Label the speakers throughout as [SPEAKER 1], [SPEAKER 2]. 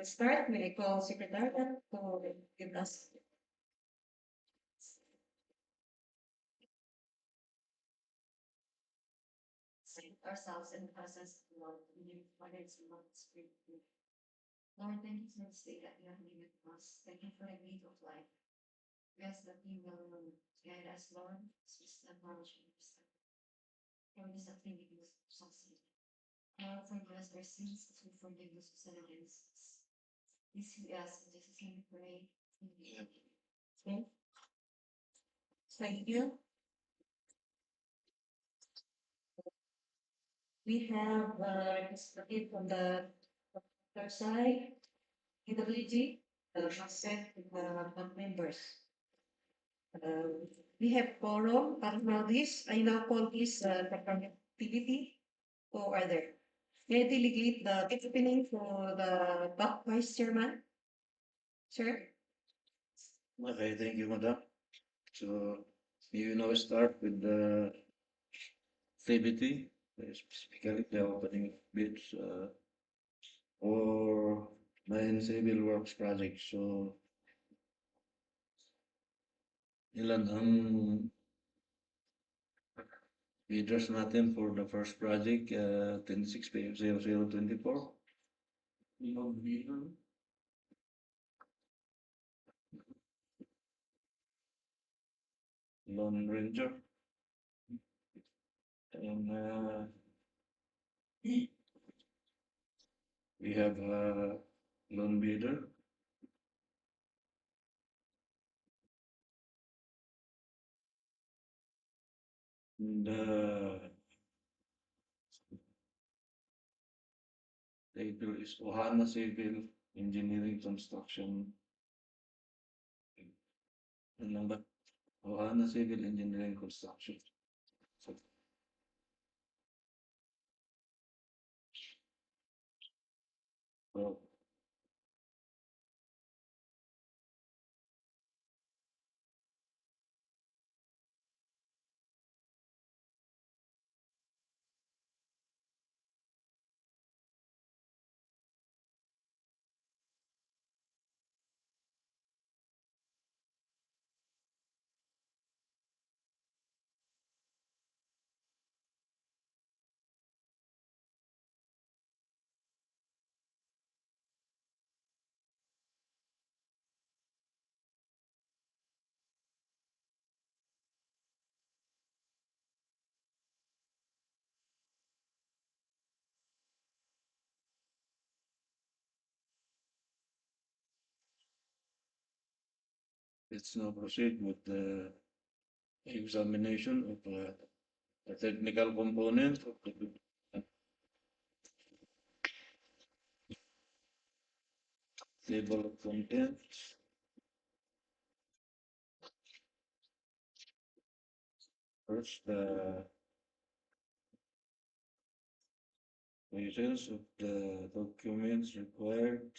[SPEAKER 1] let's start. May I call Secretary to give us ourselves in the process of Lord, new finance months. Lord, thank you for this day that you have been with us. Thank you for the gift of life. We ask that you will guide us, Lord, wisdom, knowledge, and wisdom. For this activity will succeed. Forgive us our sins as we forgive those who sin against us. This we ask in Jesus' name we pray. Amen. Okay. Thank you. We have representative from the third side, Dpwh-Bsdeo Gaa members. We have quorum. Para this, I now call this the activity to order. May I delegate the opening for the Vice Chairman? Sir?
[SPEAKER 2] Okay, thank you, Madam. So you now start with the activity, specifically the opening bids for 9 civil works projects. So ilan ang bidders natin for the first project, 10/6/0024? Ilang bidder? Lone Ranger. And we have a lone bidder. The title is Ohana Civil Engineering Construction. Ano lang ba? Ohana Civil Engineering Construction. So, let's now proceed with the examination of the technical component of the table of contents. First, the presence of the documents required,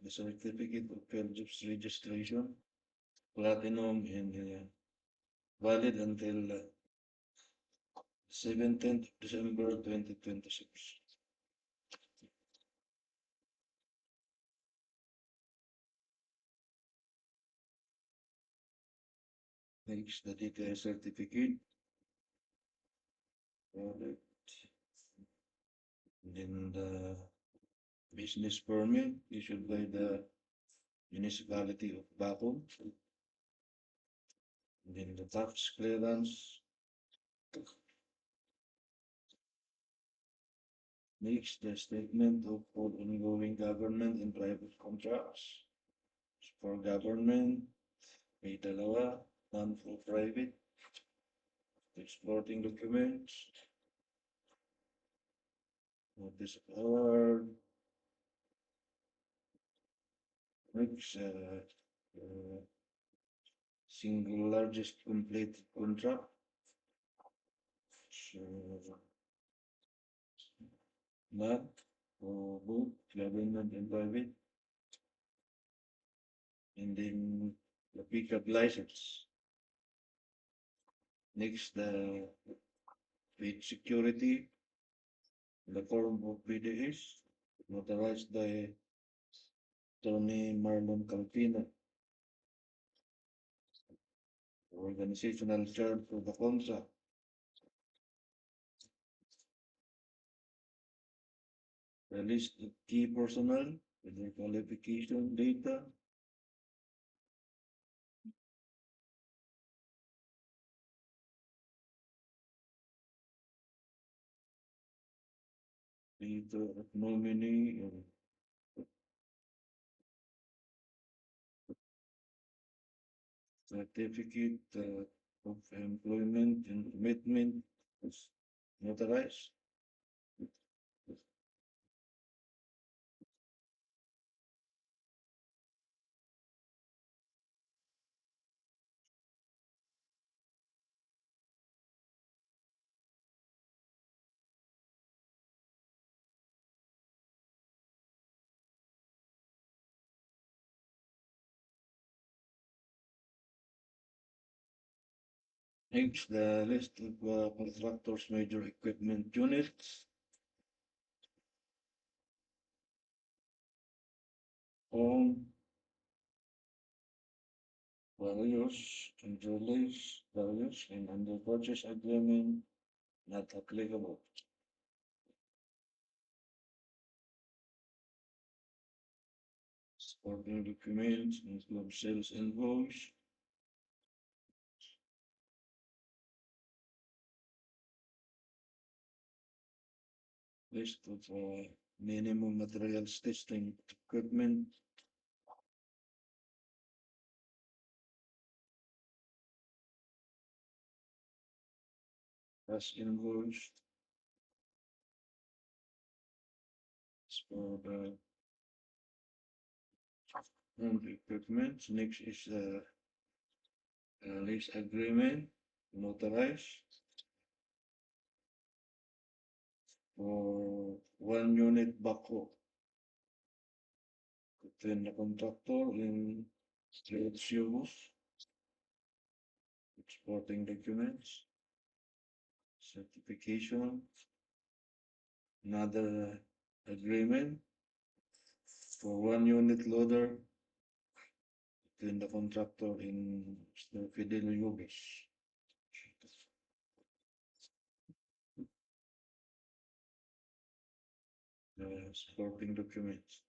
[SPEAKER 2] the certificate of purchase registration, platinum and valid until 17th December 2026. Next, the DTI certificate. Then the business permit issued by the municipality of Bado. Then the tax clearance. Next, the statement of all ongoing government and private contracts. For government, may dalawa, none for private. Exporting documents. Notice of award. Next, single largest completed contract. So, not for both government and private. And then the pickup license. Next, the paid security in the form of PDS, notarized by Tony Marlon Calpina, organizational chart for the contract. The list of key personnel with their qualification data. Data of nominee and certificate of employment and commitment is notarized. Next, the list of contractors' major equipment units. Home, values, and under purchase agreement not applicable. Supporting documents include sales invoice, list of minimum materials testing equipment, as invoice for the owned equipment. Next is lease agreement notarized for one unit backhoe between the contractor and trade shows, exporting documents, certification, another agreement for one unit loader between the contractor and Mr. Dpwh-Bsdeo Gaa, supporting documents.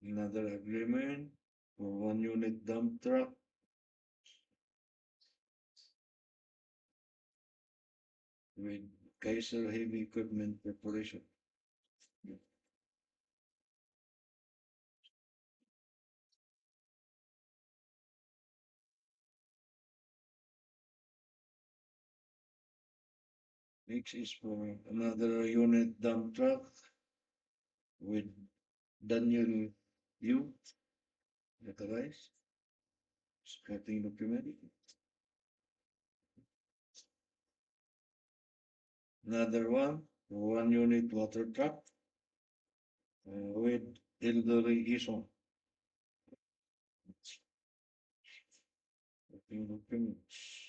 [SPEAKER 2] Another agreement for one unit dump truck with Kaiser Heavy Equipment Corporation. Next is for another unit dump truck with Daniel Yu, authorized, supporting document. Another one unit water truck with elderly Ison, supporting documents.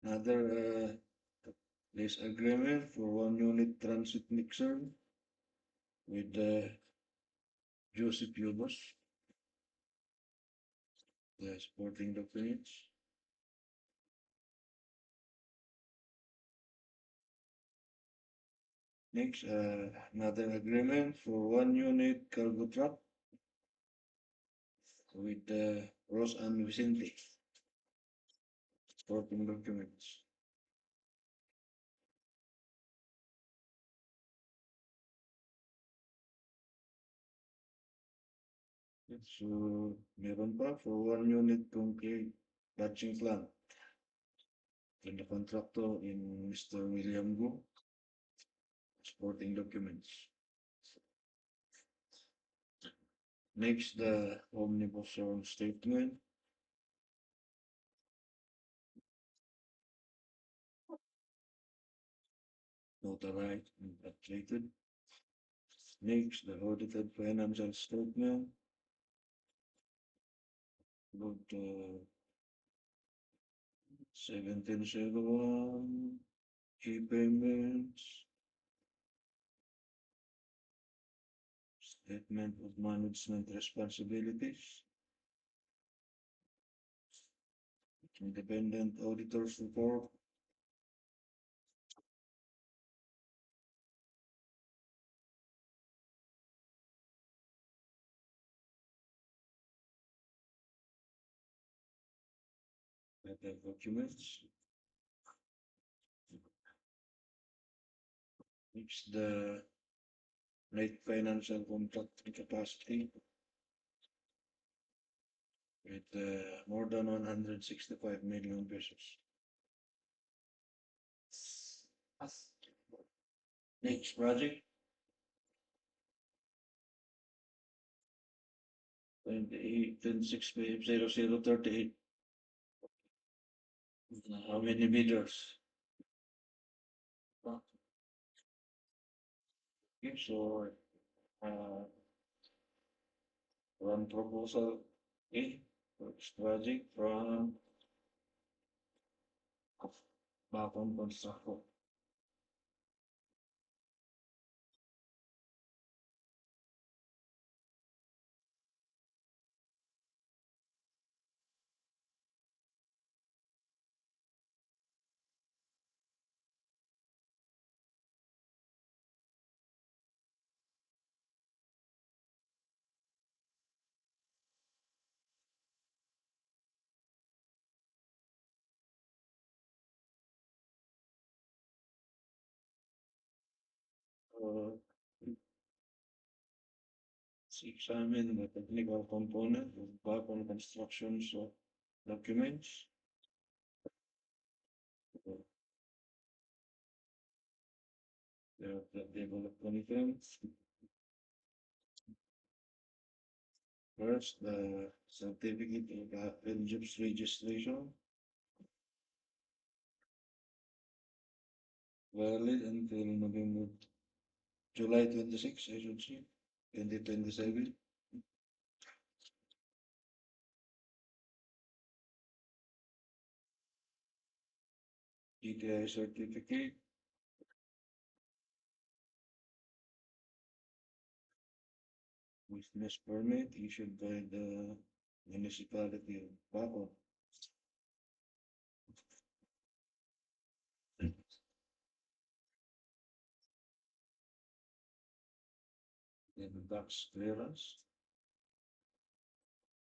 [SPEAKER 2] Another lease agreement for one unit transit mixer with Joseph Yobos, the supporting documents. Next, another agreement for one unit cargo truck with Ross and Vicente, supporting documents. So, meron pa for one unit concrete batching plant. And the contractor in Mr. William Go, supporting documents. Next, the omnibus loan statement. Notarized and updated. Next, the audited financial statement. Good 1701, e-payments, statement of management responsibilities, independent auditors report, other documents. It's the net financial contract capacity with more than 165 million pesos. Next project, 28, 0038. How many bidders? Okay, so uh, one proposal, okay, first project from Bakon Construction. Uh, examine the technical component of Bakon Construction's documents. The development terms. First, the certificate of eligibility registration, valid until November, July 26, I should say, 2027. GTI certificate, business permit issued by the municipality of Baco. Then tax clearance.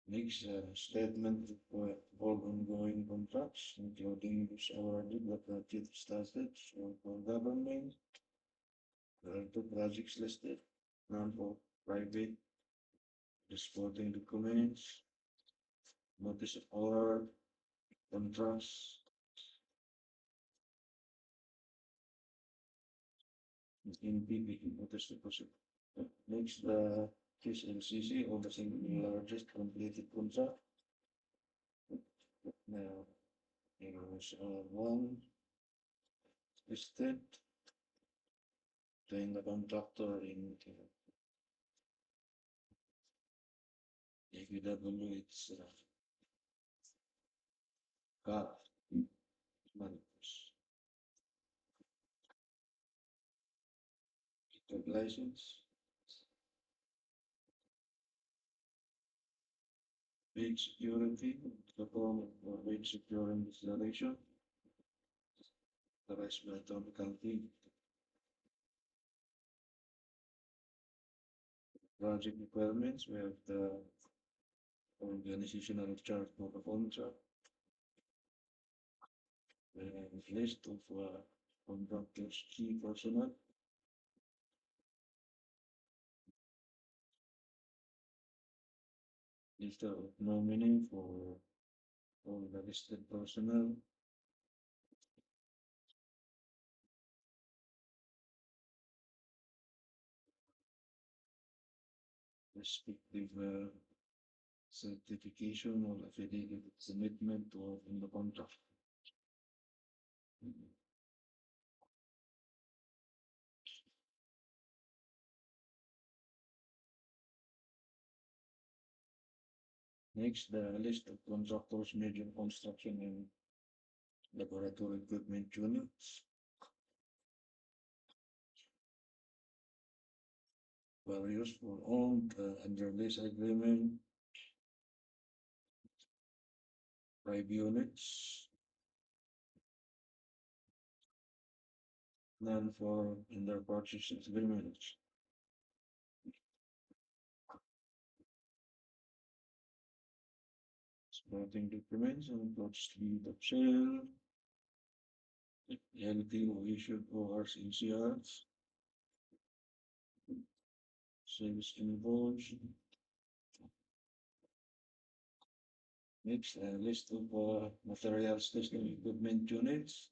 [SPEAKER 2] Next, statement for all ongoing contracts, including those awarded but not yet started, so for government. There are two projects listed, none for private, the supporting documents, notice of award, contracts, in PPE, notice of proceed. Next, the KSLCC, overseeing the largest completed contract. Now, there was one listed, then the contractor in APW, it's Gaa, license, wage security, the form of wage securing declaration, the rest by town county. Project requirements, we have the organizational chart for the contract, and list of contractors, key personnel, list of nominee for all the listed personnel, respective certification or affidavit commitment or in the contract. Next, the list of contractors, major construction and laboratory equipment units, various for owned under lease agreement, 5 units, none for under purchase agreements. Supporting documents and plots deed of sale, LTO issued ORs ECRs, sales invoice. Next, a list of materials testing equipment units.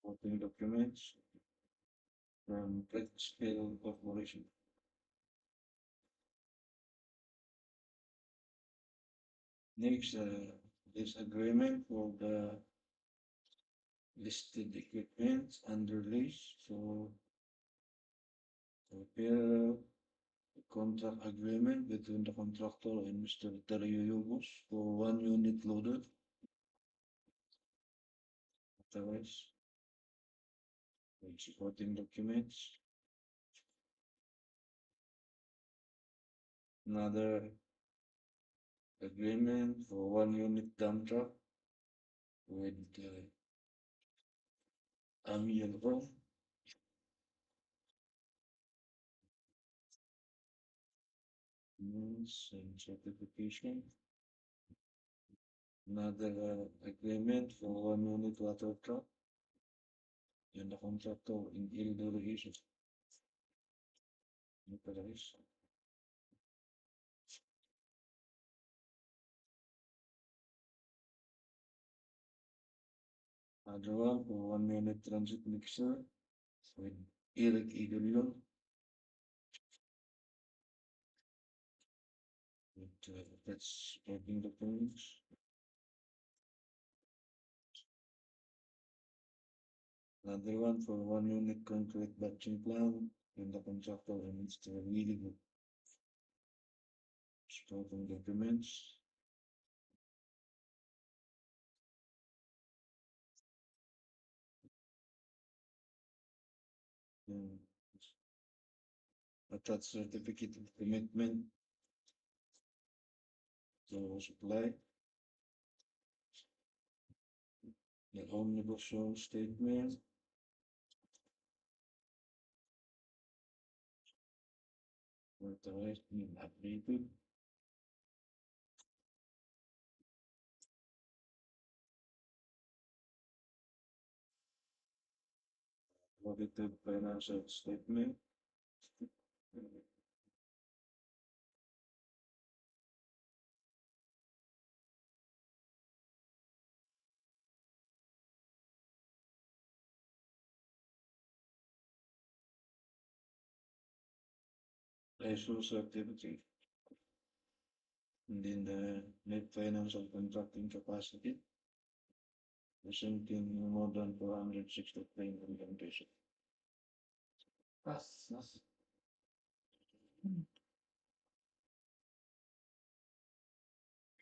[SPEAKER 2] Supporting documents from Scale Corporation. Next, this agreement for the listed equipment under lease. So, prepare a contract agreement between the contractor and Mr. Auagust for 1 unit loader. Otherwise, supporting documents. Another agreement for 1 unit dump truck with Amiel means and certification. Another agreement for 1 unit water truck and the contractor in irrigation. Another one for 1 unit transit mixer with irrigation. That's supporting documents. Another one for 1 unit concrete batching plant and the contractor and Mr. Balili. Supporting documents. Attached certificate of commitment to supply. The omnibus statement. Authorized and updated. Audited financial statement. ISO certificate. And then the net financial contracting capacity. Presenting more than 463 million pesos.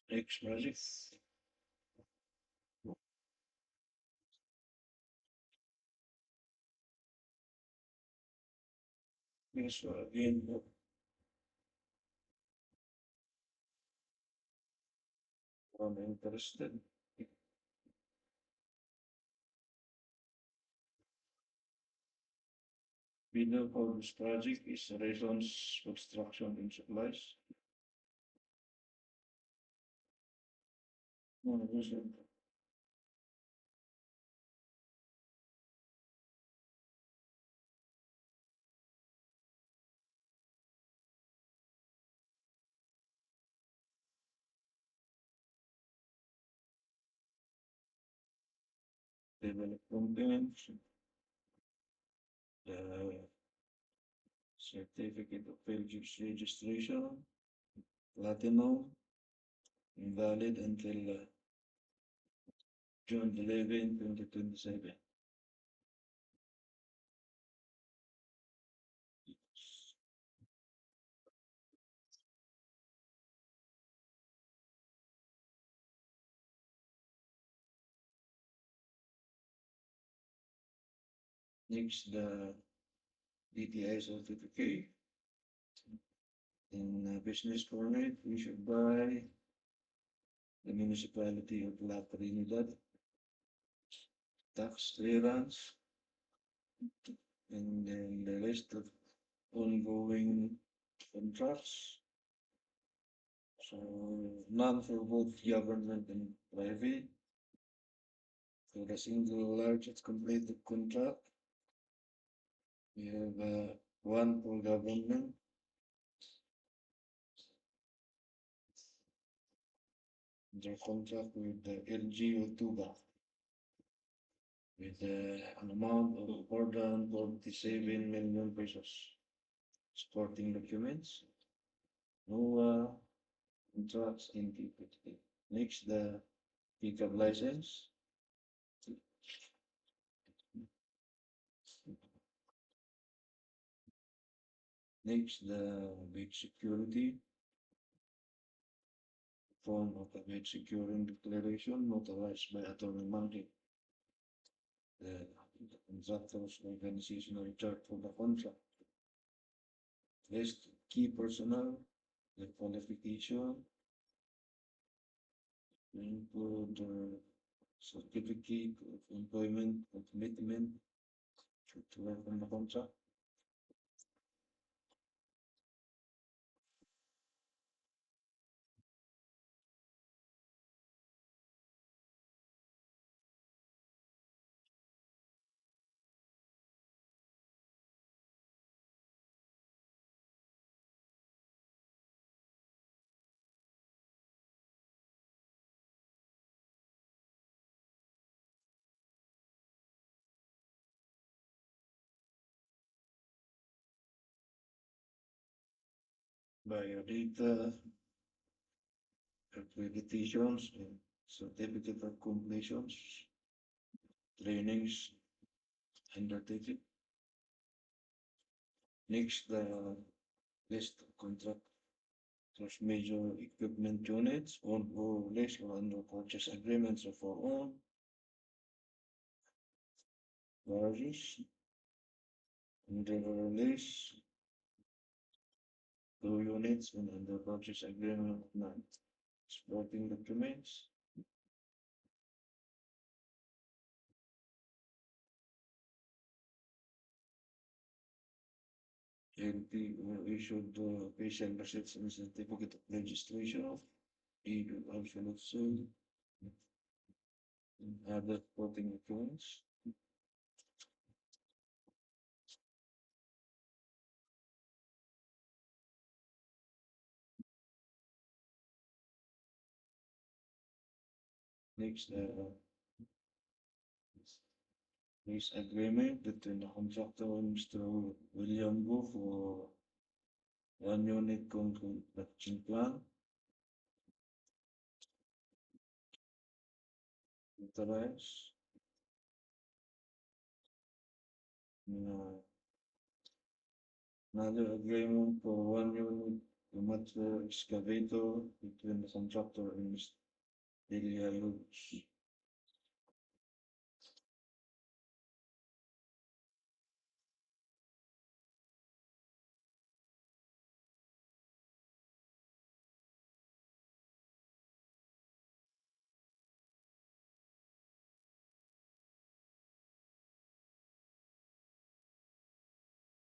[SPEAKER 2] Next project. Yes, so again, I'm interested. Bidder for this project is Reconstruction and Supplies. Development, the certificate of registration, platinum, invalid until June 11, 2027. Next, the DTI certificate in business permit issued by the municipality of La Trinidad, tax clearance, and then the rest of ongoing contracts. So none for both government and private. For the single largest completed contract, we have one for government, the contract with the LGU-2 with an amount of more than 47 million pesos. Supporting documents, no contracts in Dpwh. Next, the pickup license. Next, the bid security. Form of the bid securing declaration notarized by Attorney Mankayan. The contractor's organizational chart for the contract. List key personnel, the qualification, include the certificate of employment or commitment to work on the contract. Biodata, accreditations, and certificate of completions, trainings undertaken. Next, the list of contractors, major equipment units, on or list or under purchase agreements of our own. Barges, under lease, 2 units, and under purchase agreement of 9. Supporting documents. LP issued patient receipts and certificate of registration of legal absolute sale and other supporting documents. Next, lease agreement between the contractor and Mr. William Wu for 1 unit concrete production plant. Authorize. Another agreement for 1 unit amateur excavator between the contractor and Mr. Balili.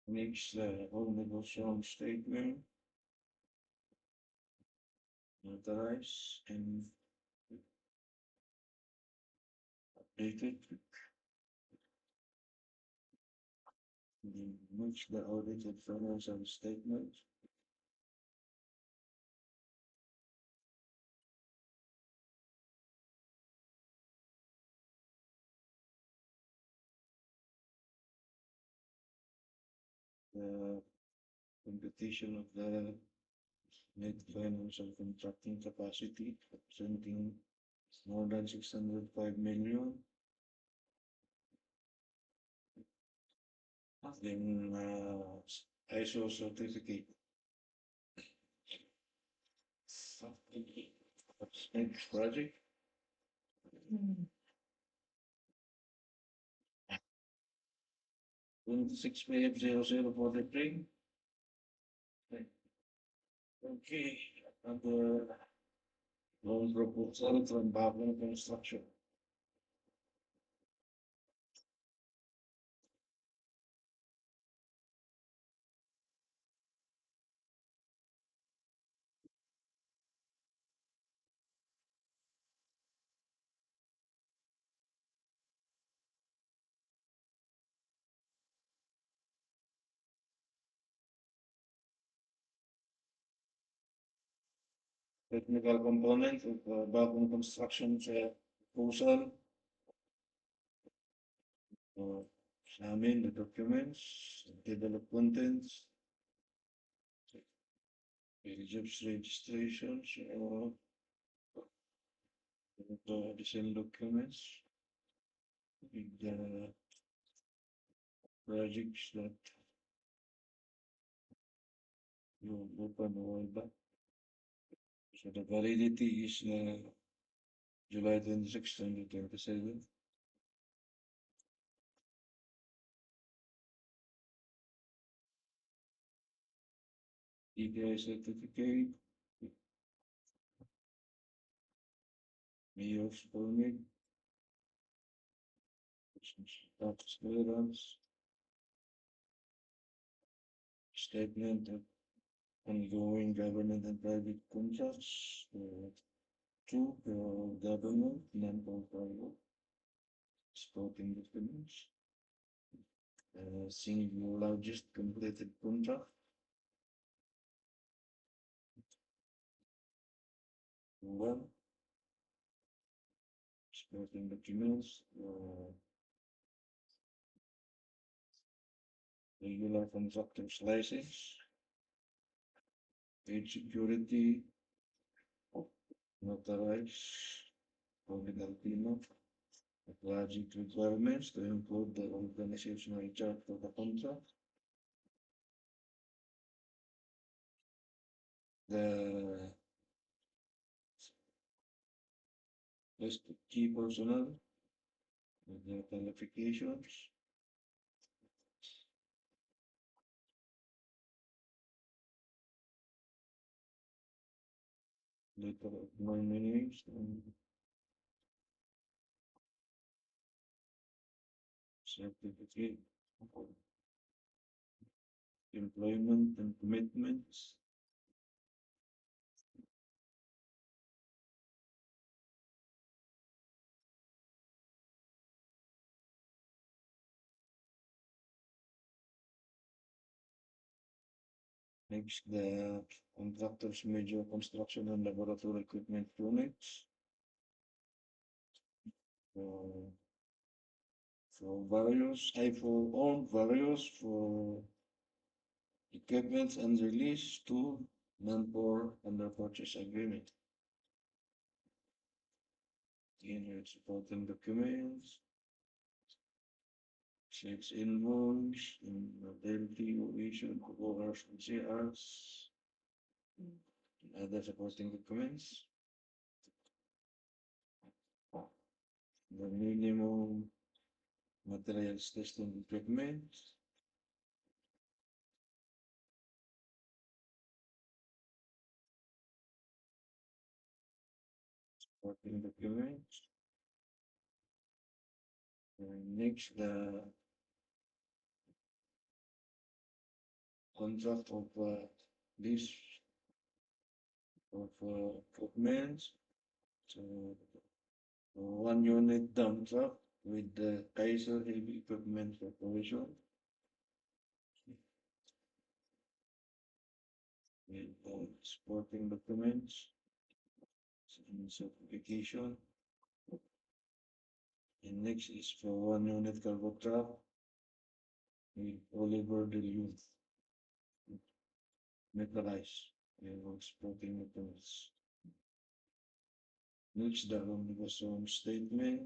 [SPEAKER 2] Makes all negotiation statement notarize and updated. Makes the audited financial statement. The computation of the net financial contracting capacity representing more than 605 million. Then ISO certificate. Next project. 26PF0043. Okay, other loan proposal from Bado Reconstruction. Technical component of Bado Construction proposal. Examine the documents, develop contents, jobs registrations, or the same documents with the projects that you open or back. So the validity is July 26, 2027. EPI certificate, mayor's permit, tax clearance, statement of ongoing government and private contracts, two government, non-private, supporting documents, single largest completed contract, one, supporting documents, regular contractor's license, paid security, notarized, legal payment, project requirements to include the organizational chart of the contract, the list of key personnel, with their qualifications, letter of nominations, and certificate of employment and commitments, next the contractor's major construction and laboratory equipment units. For various for equipment and release to non-core under purchase agreement. In supporting documents, sales invoice, and Dpwh-Bsdeo Gaa and CRs, and other supporting documents. The minimum materials testing equipment, supporting documents. And next, the contract of this of equipment. So one unit dump truck with the Kaiser Heavy Equipment Corporation. With supporting documents, and certification. And next is for one unit cargo truck with Oliver the Youth metalized and supporting documents. Next, the omnibus statement.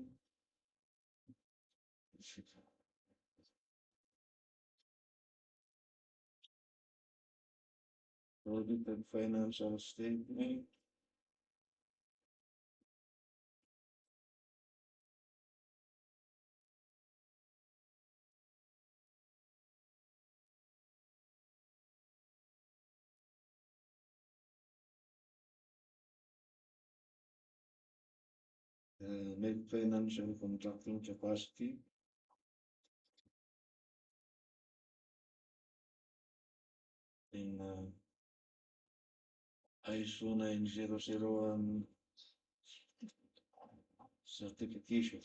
[SPEAKER 2] Audited financial statement. the net financial contracting capacity in ISO 9001 certification.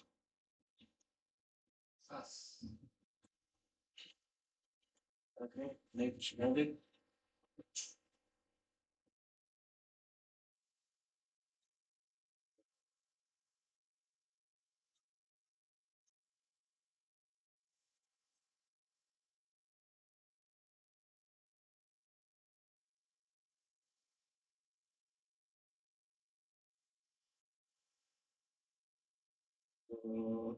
[SPEAKER 2] Okay, next audit. Uh,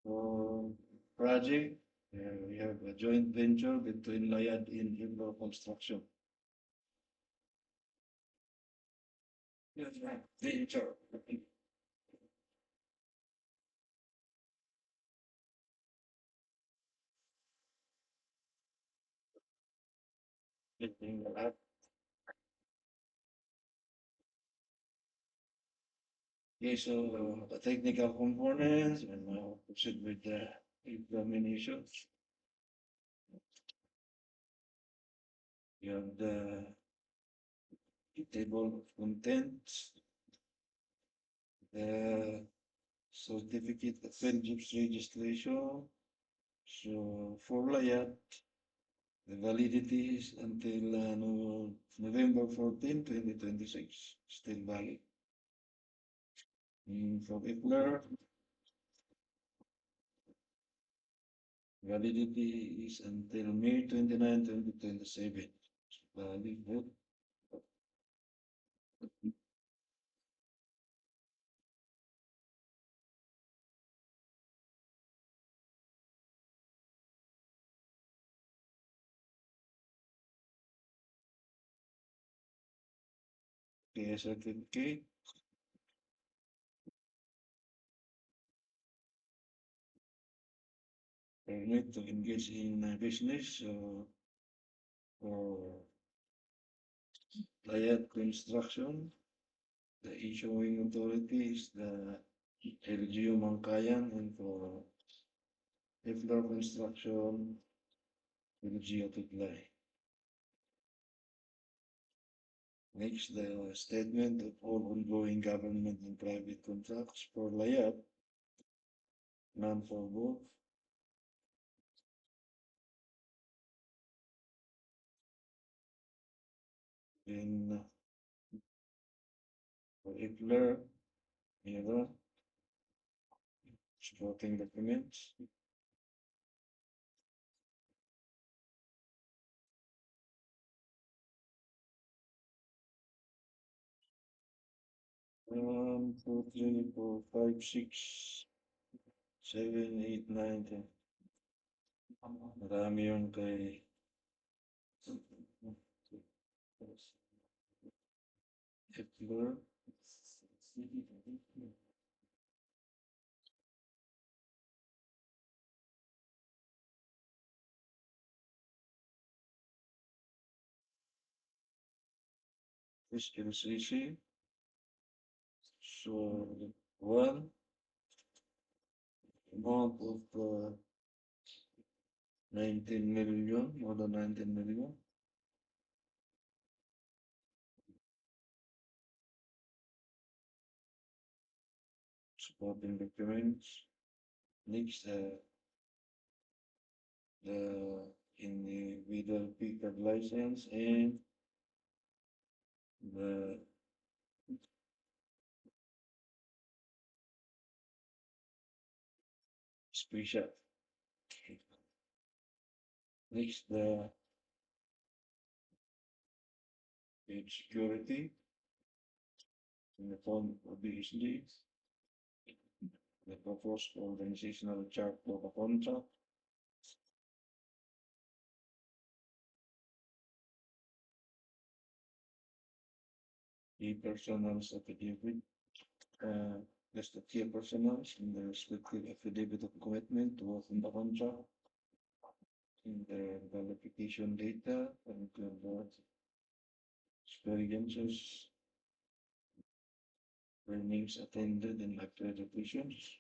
[SPEAKER 2] for Brgy, we have a joint venture between Layad and Indoor Construction. Yes, venture. Getting that. Okay, so the technical components and now proceed with the examinations. You have the table of contents, the certificate of friendships registration. So for Layat, the validity is until November 14, 2026, still valid. For Ipler, validity is until May 29, 2027. Valid. Okay, certificate. Permit to engage in business for Layat Construction. The issuing authority is the LGU Mankayan, and for Ipler Construction, LGU Tiglay. Next, the statement of all ongoing government and private contracts for Layat, none for both. In for Ipler, here, supporting documents. One, two, three, four, five, 6, 7, 8, 9, 10. Marami yung kay Ipler. LCC. So one amount of 19 million, more than 19 million. Supporting documents. Next, the individual pickup license and the screenshot. Next, the page security in the form of BSD. The proposed organizational chart for the contract. The personals affidavit. That's the key personals in the respective affidavit of commitment to work in the contract. In the verification data and the experiences, trainings attended and accreditations.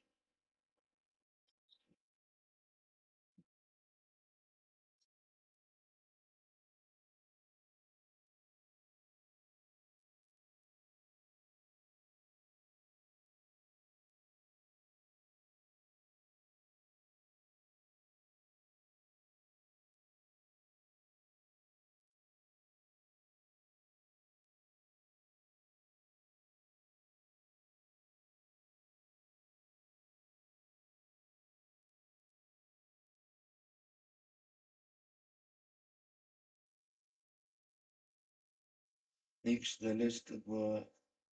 [SPEAKER 2] Next, the list of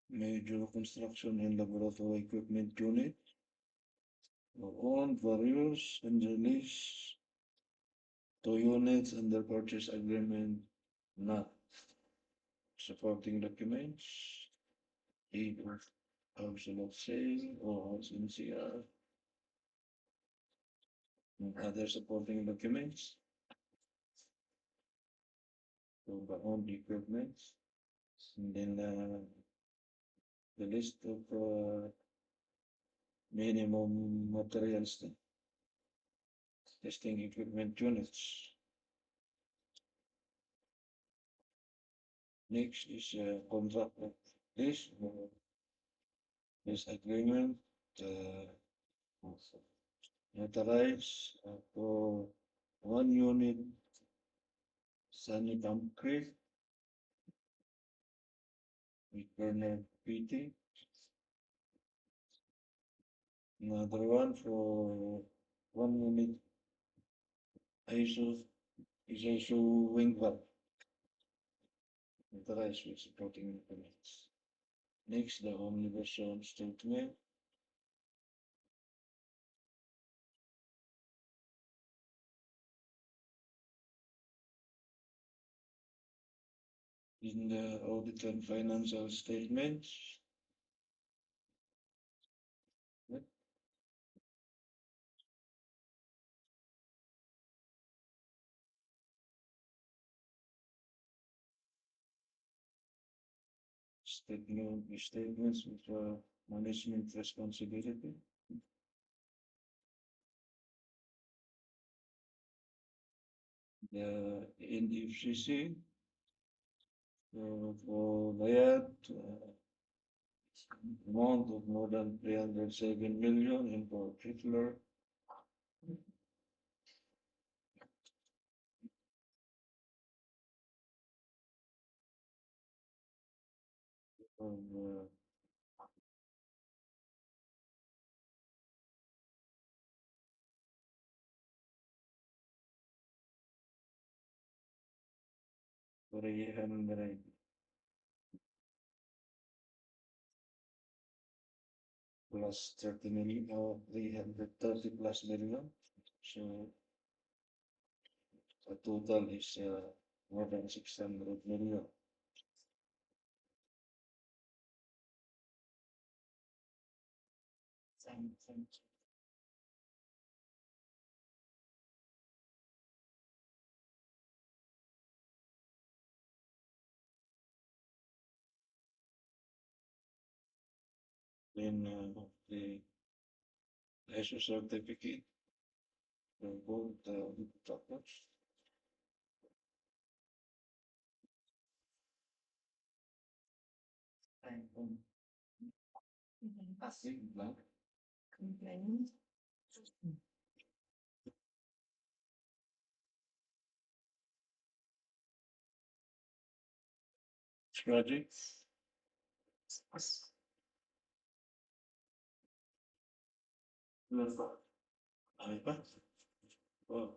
[SPEAKER 2] major construction and laboratory equipment unit owned various and release 2 units under purchase agreement not supporting documents, deed of absolute sale or NCR, and other supporting documents for the owned equipment. And then the list of minimum materials testing equipment units. Next is contract of this agreement authorize for 1 unit sunny concrete with burner PT. Another one for 1 unit ISO wing valve. Authorized with supporting documents. Next, the omnibus statement. In the audit and financial statements. Statements with management responsibility. The NFCC for Bayat amount of more than 307 million in particular. Of Brarangays plus 30 million or 330 plus million. So the total is more than 600 million. Then the ISO certificate for both truckers. Passing blank.
[SPEAKER 1] Complaint.
[SPEAKER 2] Brgy. Ano pa? Oh.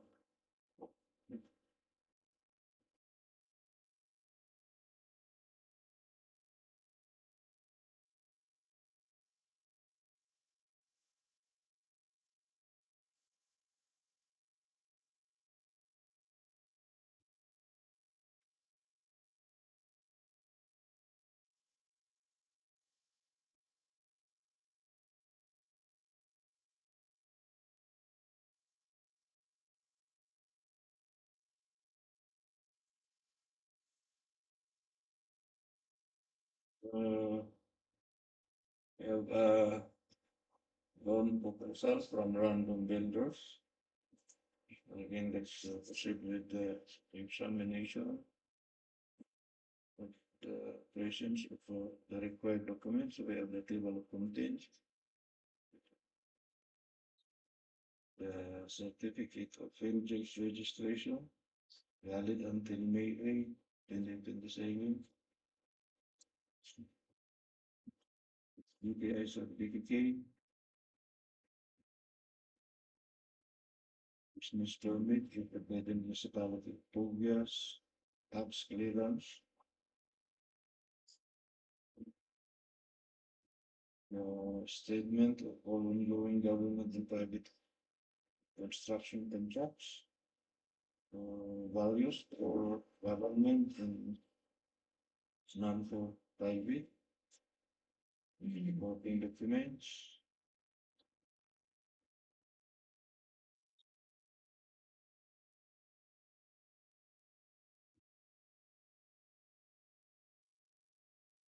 [SPEAKER 2] We have loan proposal from random vendors. Again, let's proceed with the examination of the presence of the required documents. We have the table of contents, the certificate of field registration, valid until May 8, 2027. UPI certificate, business permit, given by the municipality of Auagust, tax clearance, statement of all ongoing government and private construction contracts, values for government and none for private, reporting documents,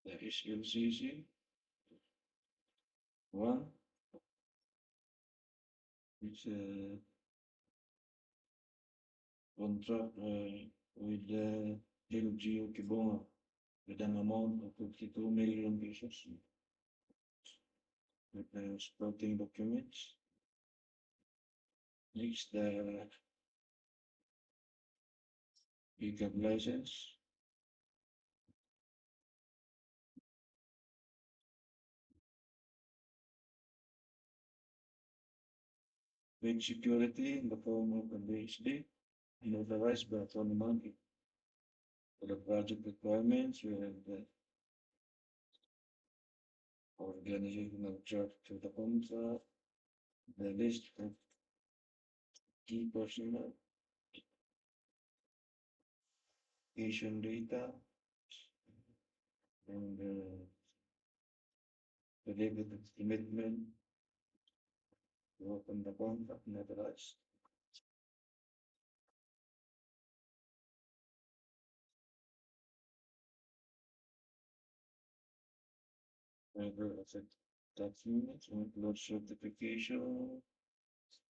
[SPEAKER 2] the SLCC, one, it's a contract with the Kibungan with an amount of 52 million pesos with the supporting documents. Next, the pickup license, with security in the form of a BSD, notarized by Tony Monkey. For the project requirements, we have the organizational chart to the contract, the list of key personnel, patient data, and the debit commitment to open the contract, notarized. Further asset documents include certification,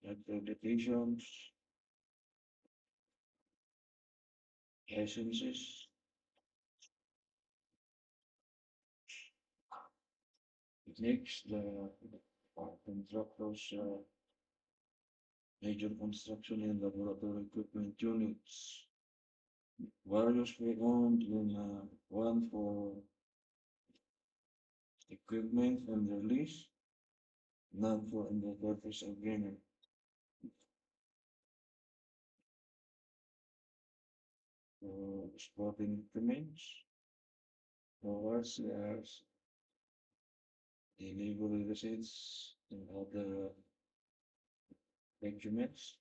[SPEAKER 2] accreditations, licenses. Next, the contractors, major construction and laboratory equipment units. Various we owned in one for equipment and release, none for under purpose agreement. Sporting documents, ORCRs, delivery receipts, and other documents.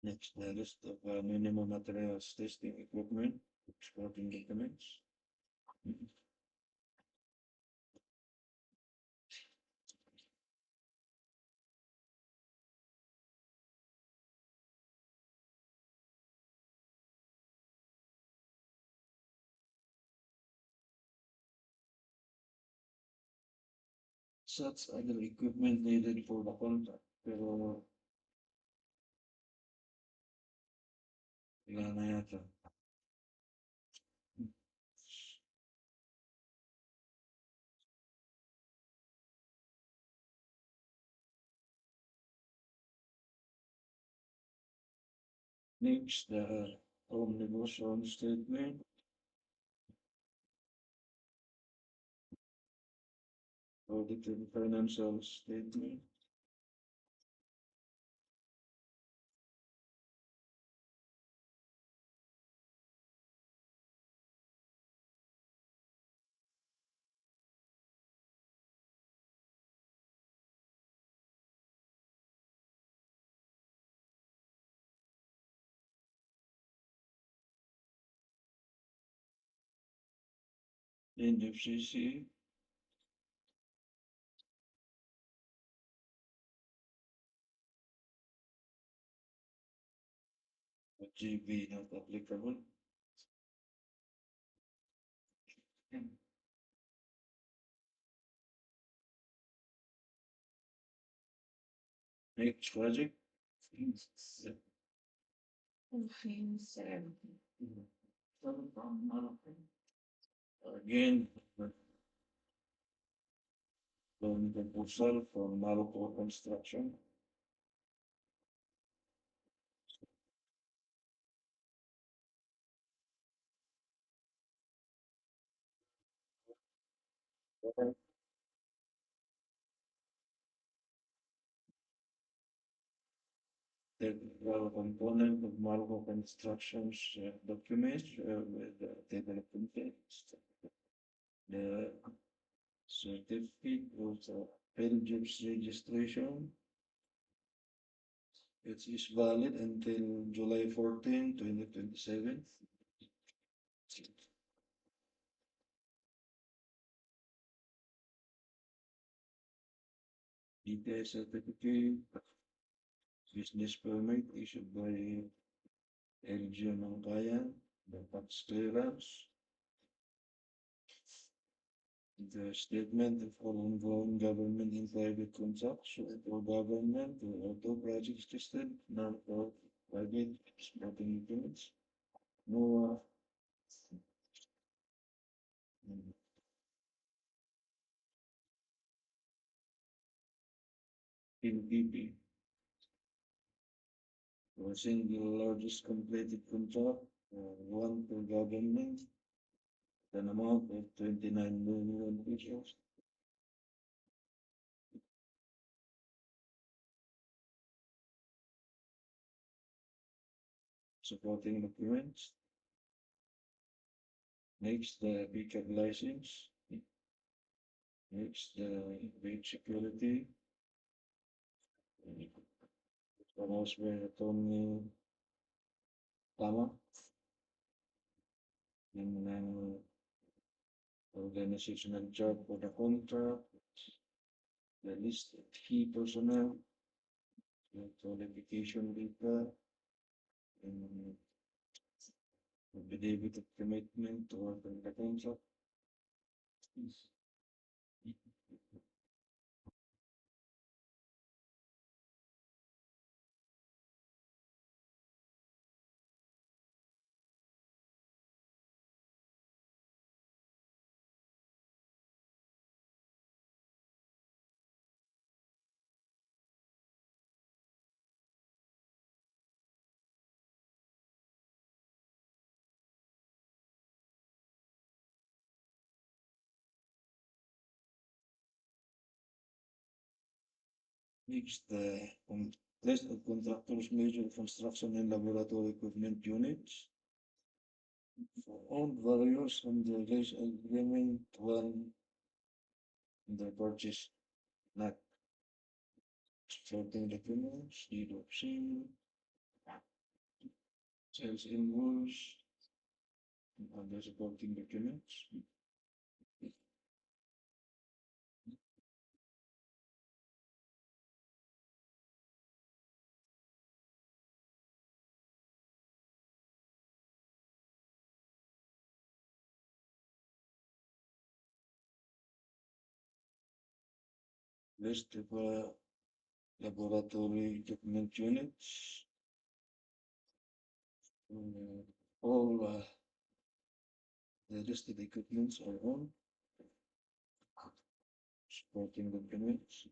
[SPEAKER 2] Next, the list of minimum materials testing equipment, sporting documents. Such other equipment needed for the contract, pero wala na yata. Next, the omnibus on statement, audited financial statement, NFCC, GB not applicable. Next project. Again, loan proposal for Marco Construction. The component of Marco Construction's documents with the development text. The certificate of Belgium's registration. It is valid until July 14, 2027. Detailed certificate, business permit issued by LG Mankayan, the tax clearance, the statement of all ongoing government and private contracts for government or auto projects tested, non for private sporting units. No PPP. For single largest completed contract, one for government, an amount of 29 million pesos. Supporting documents. Next, the beacon license. Next, the wage security. Promotes by Tony Tama. In organizational chart for the contract. The list of key personnel. The qualification data. And affidavit of commitment or the contract. Next, the list of contractors, major construction and laboratory equipment units. For all various and the lease agreement one the purchase not supporting documents, deed of sale, sales invoice, and other supporting documents. List of laboratory equipment units. All the listed equipments are on supporting documents,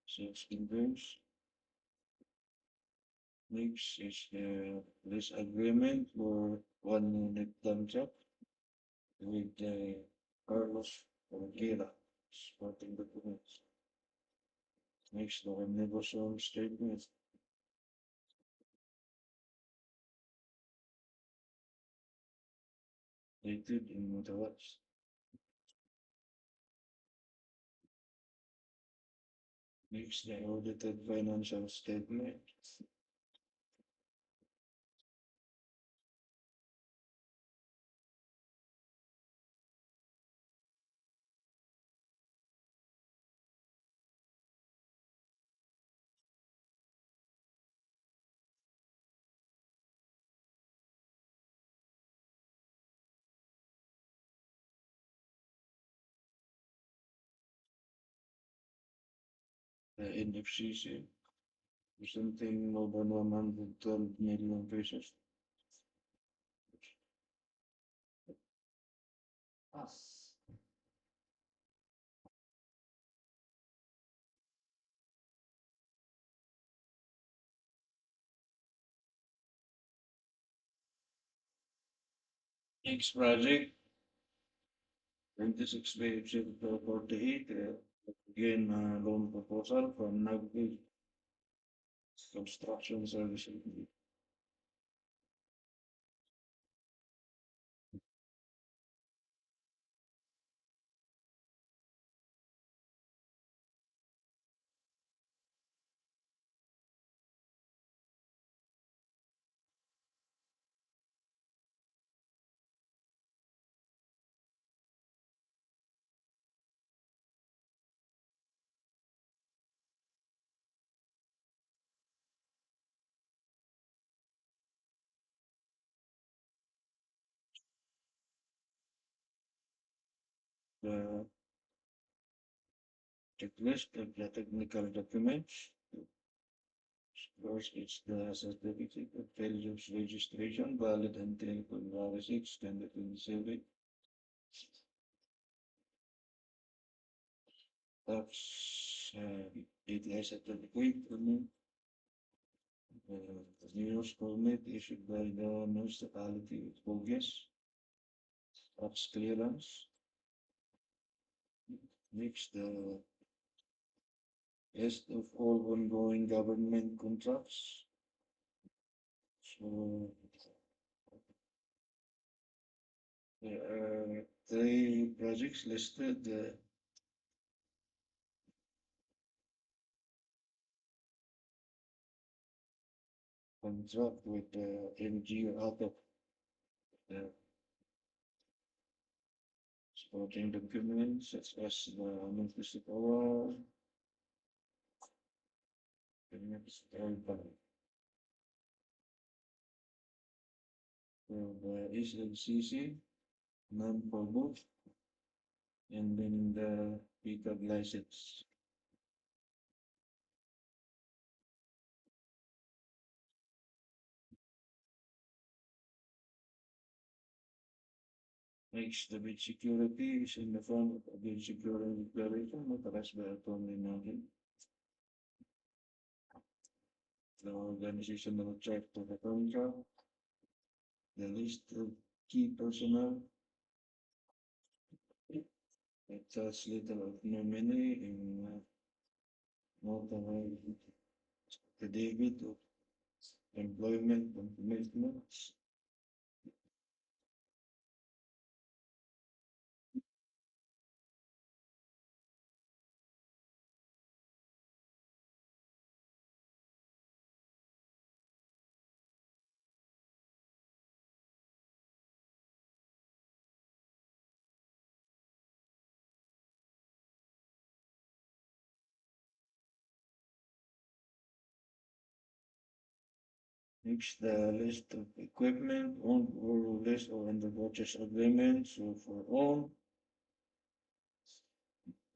[SPEAKER 2] sales invoice. Next is the lease agreement for one unit dump truck with Carlos Orguera supporting documents. Next, the negotiation statement. Dated in Mutawas. Next, the audited financial statement. NFCC, something more than 112 million pesos.
[SPEAKER 1] Us.
[SPEAKER 2] Next project, 26 Waves 48, again, loan proposal from Nagpil Construction Services. The checklist of the technical documents. First, it's the certificate of values registration valid until February 6, 2027. That's ATI certificate. The news permit issued by the municipality of Auagust. Tax clearance. Next, the list of all ongoing government contracts. So there are 3 projects listed. Contract with NGO out of the supporting documents such as the municipal the SLCC, non-for both, and then the PCAB license. Next, the bid security is in the form of a bid security declaration authorized by Attorney Nagin. The organizational chart for the contract, the list of key personnel. It has little of no many in multiple the David of employment and commitments. Next, the list of equipment owned or leased or under purchase agreement. So for all,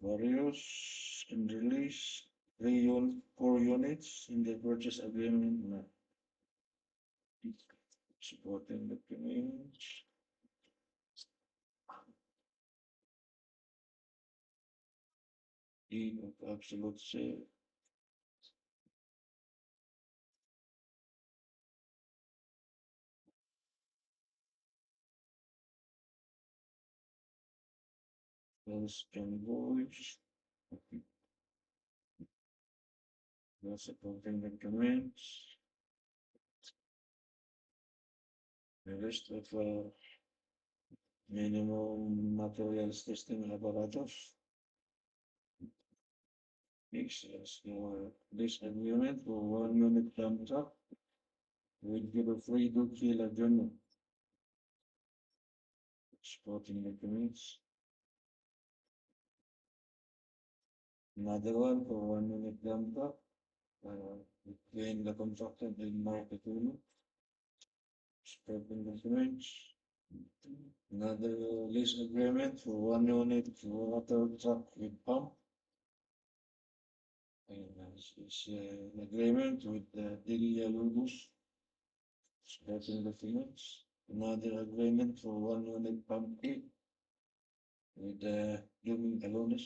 [SPEAKER 2] various and release 4 units in the purchase agreement. Supporting documents. E of absolute sale. Those invoice. The supporting documents. The list of minimum materials testing apparatus. Next is this agreement for 1 unit dump truck with give a free 2 kilo journal. Supporting documents. Another one for 1 unit dump truck between the contractor and market unit. Supporting documents. Another lease agreement for 1 unit water truck with pump. And This is an agreement with the Auagust, supporting the fields. Another agreement for 1 unit pump kit with the Blooming Alonis.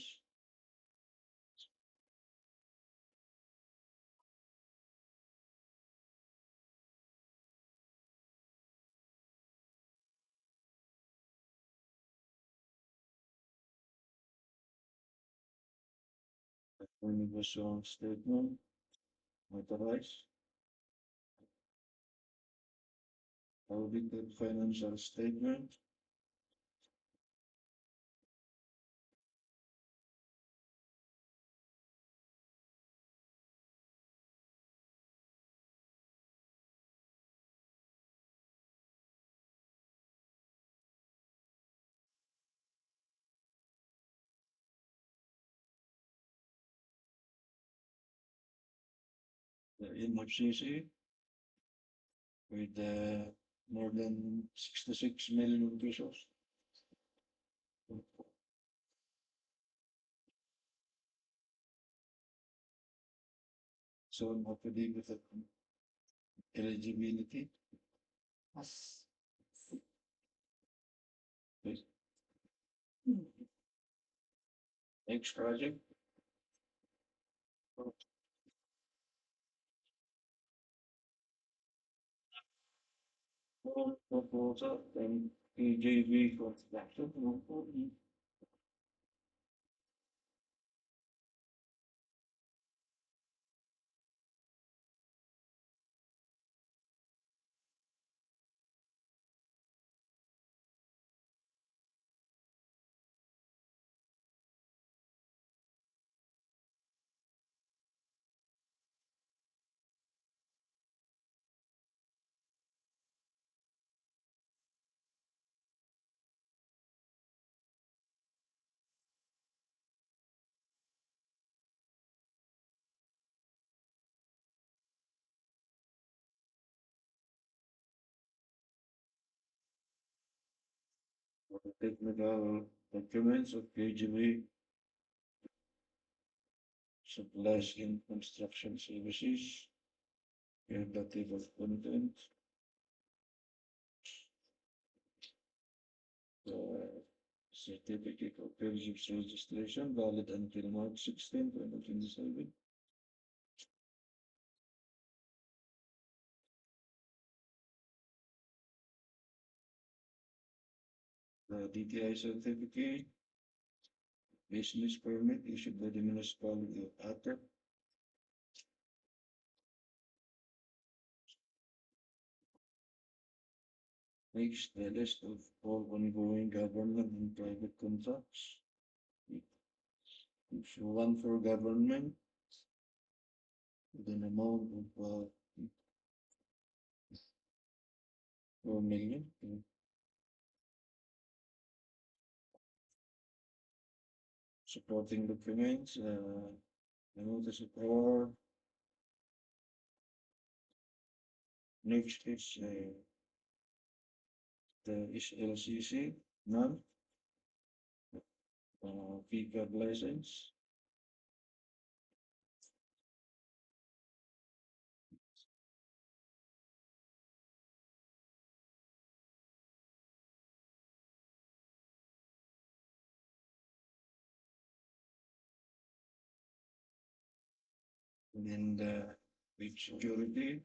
[SPEAKER 2] Universal statement, authorized. Audited financial statement. The NFCC with more than 66 million pesos. So an affidavit of eligibility.
[SPEAKER 1] Yes.
[SPEAKER 2] Please. Next project. Proposal and PJV construction. Technical documents of PGV supplies in construction services. Here the table of content. The certificate of purchase registration valid until March 16, 2027. The DTI certificate, business permit issued by the municipality of Atta. Next, the list of all ongoing government and private contracts. One for government with an amount of 4 million. Supporting documents, the notice of award. Next is the LCC, none. PCAB license. And then the wage security,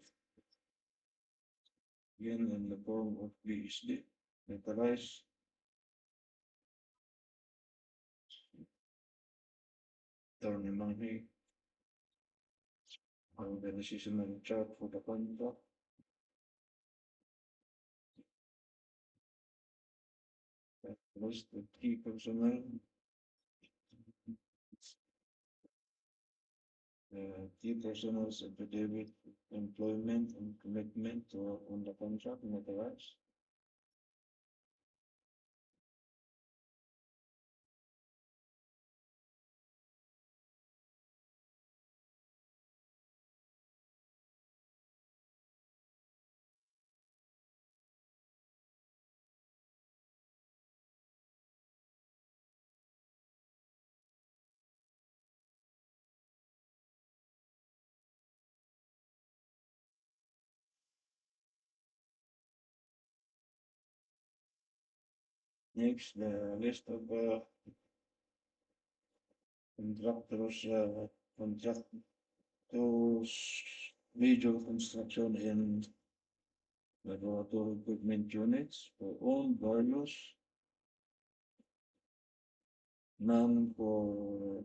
[SPEAKER 2] again in the form of BSD, authorized. Attorney money, organizational chart for the contract. List of key personnel. Key personnel's affidavit, employment and commitment on the contract authorized. Next, the list of contractors, contractors, major construction and laboratory equipment units for all various, none for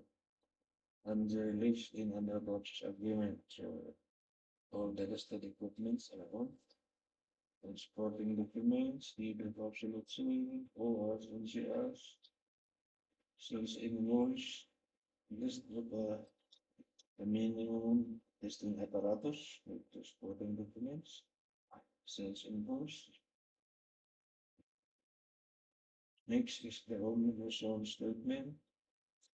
[SPEAKER 2] unreleased in under purchase agreement. So all the listed equipments are on. Transporting documents, even absolutely, or NCRs, sales invoice, list of the minimum testing apparatus, with transporting documents, sales invoice. Next is the omnibus zone statement,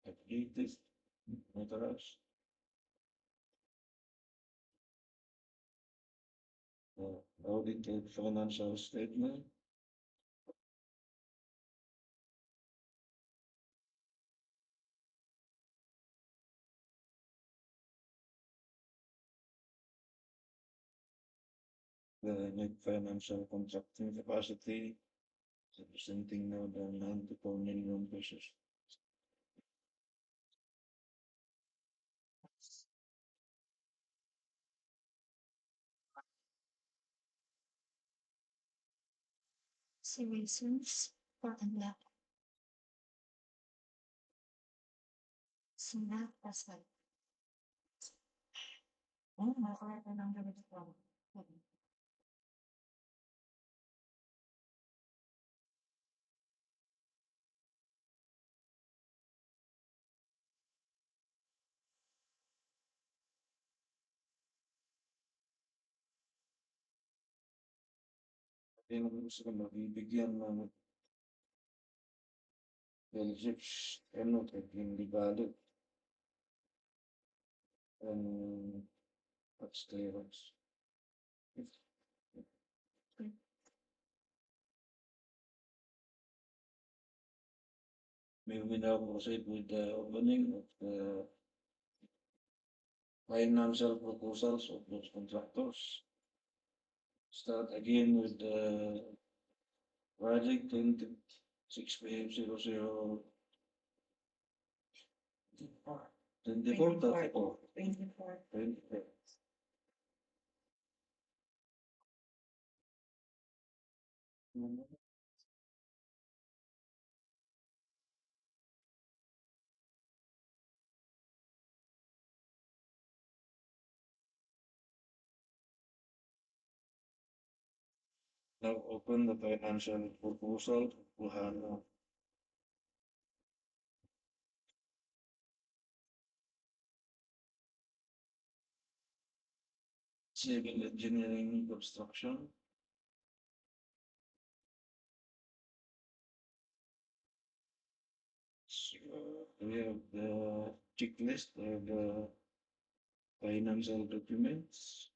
[SPEAKER 2] updated, notarized. Audited financial statement, the net financial contracting capacity, representing more than 94 million pesos.
[SPEAKER 1] Citizens for unlock. Sunat pasal. Oh, correct na number with the problem.
[SPEAKER 2] Yung gusto ko mabibigyan ng fellowships, ano, hindi valid. Upstairs. May we now proceed with the opening of the financial proposals of those contractors. Start again with the project 26 24 34
[SPEAKER 1] 24.
[SPEAKER 2] 24. Now open the financial proposal to have civil engineering construction. So we have the checklist of the financial documents.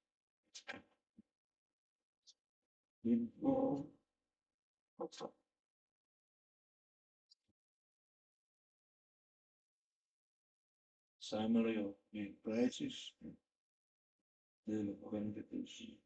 [SPEAKER 2] Info. Summary of the prices, the quantities.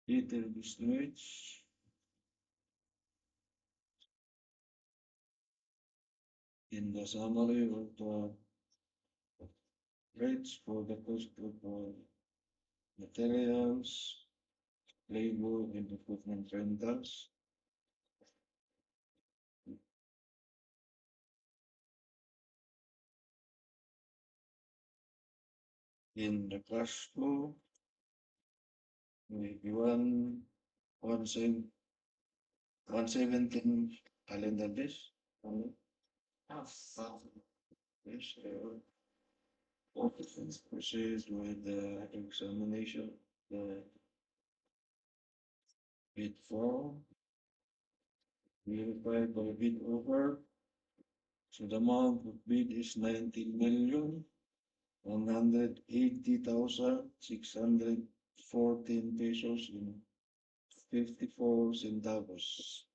[SPEAKER 2] Detailed estimates. In the summary of the rates for the cost of materials, labor, and equipment rentals. In the cash flow, maybe 117 calendar days. Yes, proceed with the examination, the bid for, verified by bid over. So the amount of bid is 19,180,614 pesos in 54 centavos.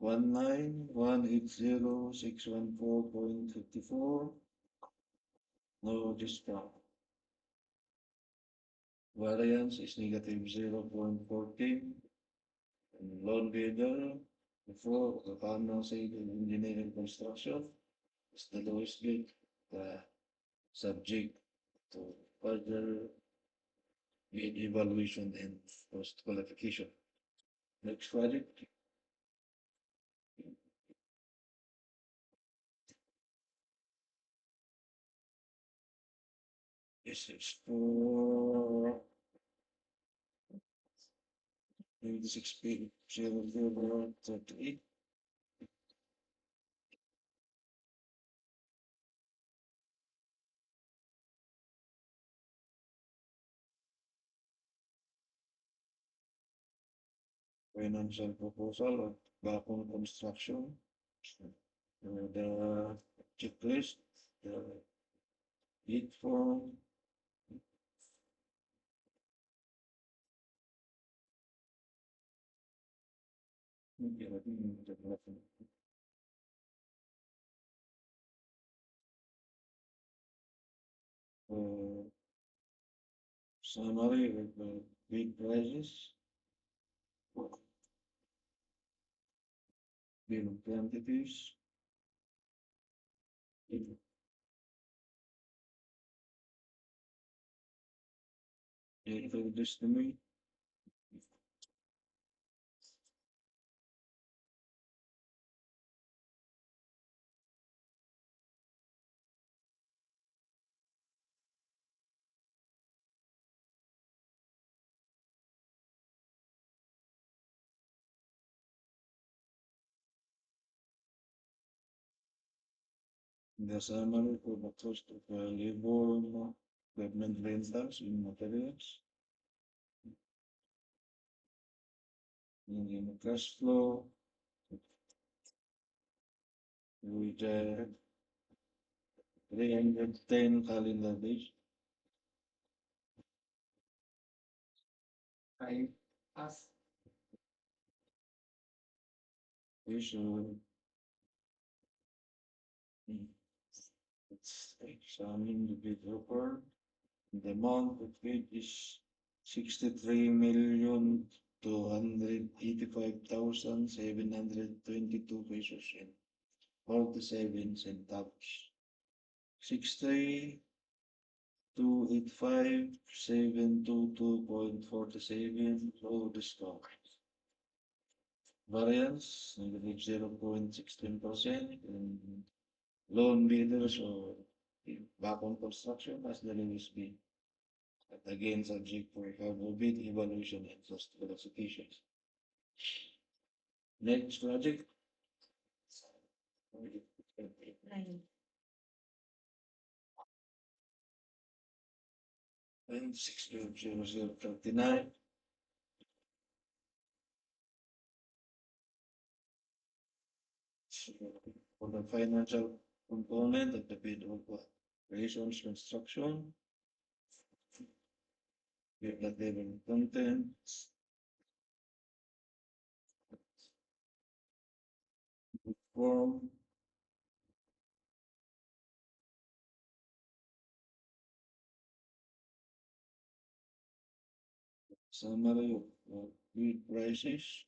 [SPEAKER 2] 19,180,614.54. No discount. Variance is negative 0.14. And loan bidder before the panel say engineering construction is the lowest bid, subject to further bid evaluation and post qualification. Next project. This is for 26 page 0038. Financial proposal of Bakong construction. The checklist, the bid form, summary of the bid prices, bill of quantities, date of estimate, the summary for the cost of labor, equipment rentals in materials, and in the cash flow with 310 calendar days. I ask. We should examine the bid report. The amount of bid is 63,285,722 pesos and 47 centavos. 63,285,722.47 low discount. Variance negative 0.16% and loan bidders or Bakong construction as the lowest bid. But again, subject for favorable bid evaluation and cost qualifications. Next project. And 60039. For the financial component of the bid of operations construction, we have the table of contents, form, summary of bid prices,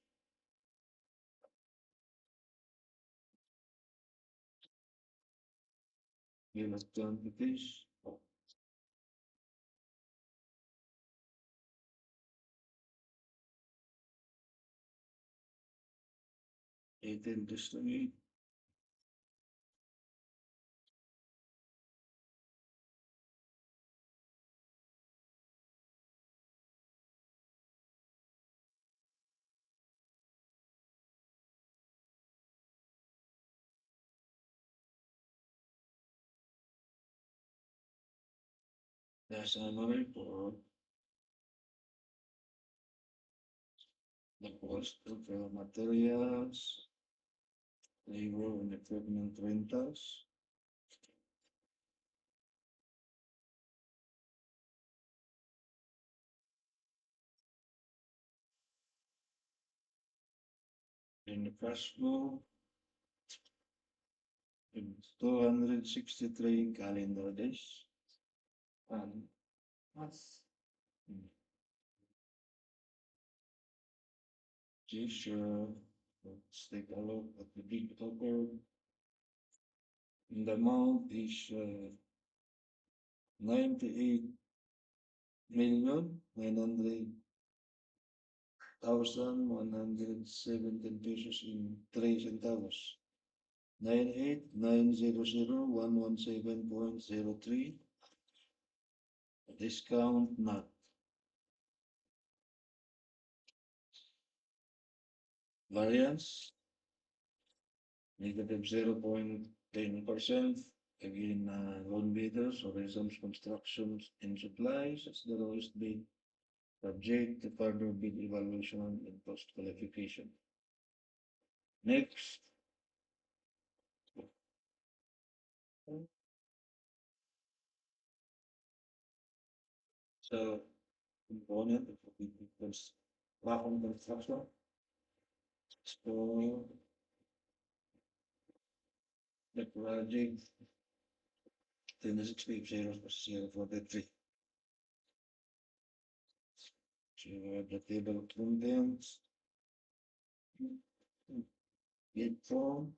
[SPEAKER 2] bill of quantities, detailed estimate, the summary for the cost of raw materials, labor and equipment rentals, and the cash flow in 263 calendar days. And
[SPEAKER 1] Yes.
[SPEAKER 2] this, let's take a look at the big total. And the amount is 98,900,117 pesos in 3 centavos. 98,900,117.03. Discount not. Variance negative 0.10%. Again, loan bidders or resumes constructions and supplies as the lowest bid, subject to further bid evaluation and post qualification. Next, so component of the platform construction. So the project 0.043. So the table of contents, bid form,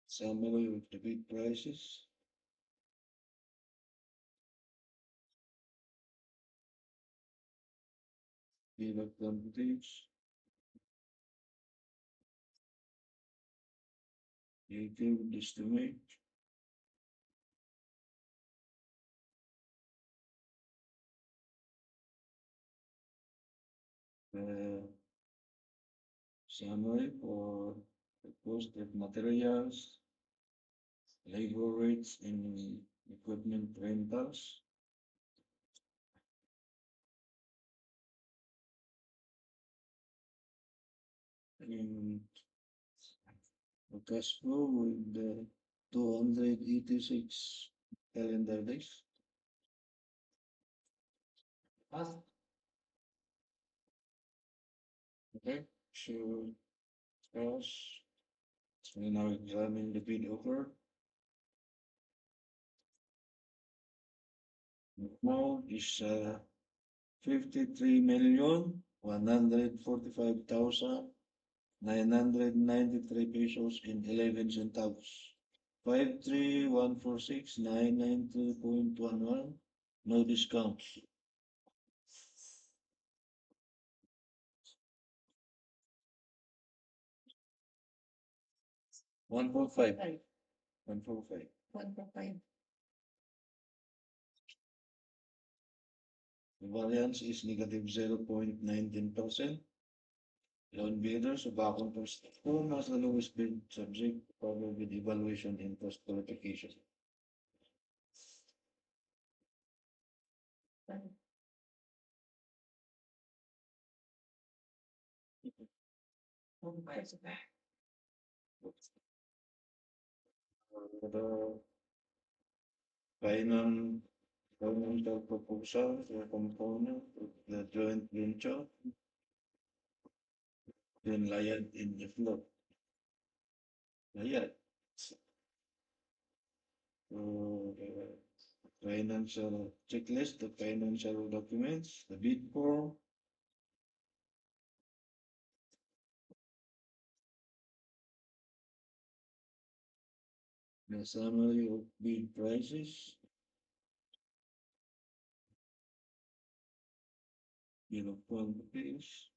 [SPEAKER 2] summary of the bid prices, bid of quantities, detailed estimate, uh, summary for the cost of materials, labor rates, and equipment rentals. And the cash flow with the 286 calendar days. Okay, so cash. So we now examine the bid offer. Amount is 53,145,993 pesos and 11 centavos. 53,146,992.11. No discounts. 145. 145.
[SPEAKER 1] 145.
[SPEAKER 2] The variance is negative 0.19%. Loan bidders of account who has the lowest bid subject to further bid evaluation and post qualification. The final governmental proposal for component of the joint venture then layered in the floor. Layered. So the financial checklist, the financial documents, the bid form, the summary of bid prices, bid of quantities,